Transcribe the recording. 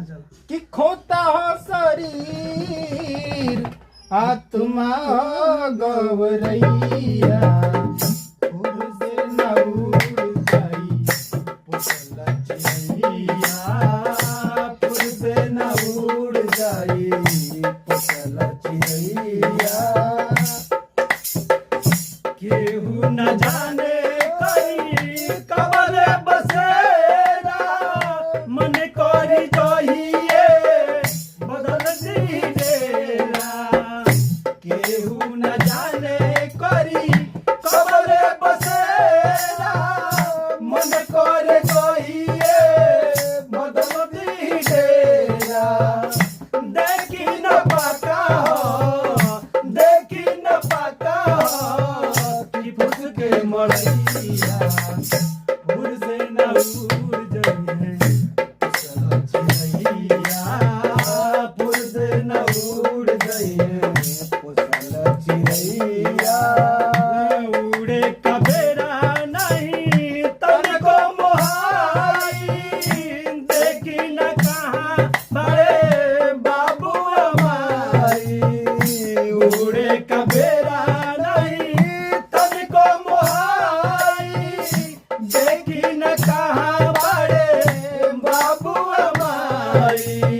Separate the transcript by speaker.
Speaker 1: कि खोता हो शरीर आत्मा गवरैया फूल से न उड़ जाई पुतल चिड़ैया फूल से न उड़ जाई पुतल चिड़ैया केहू न जाने कहीं कबल बसेरा मन करी चाहिए बदल दी डेरा केहू न जाने करी कबल बसेरा मन करे चाहिए बदल दी डेरा देखी न पाका हो देखी न पाका हो कि फुस के मरैया फुर से न उड़ जाइए चलो चिड़ैया फुर से न उड़ जाइए पोसल चिड़ैया उड़े कबेरा नहीं तनको मोहाई देखी न कहाँ बड़े बाबू हमारी उड़े कबेरा नहीं तनको मोहाई देखी न कहाँ बड़े बाबू हमारी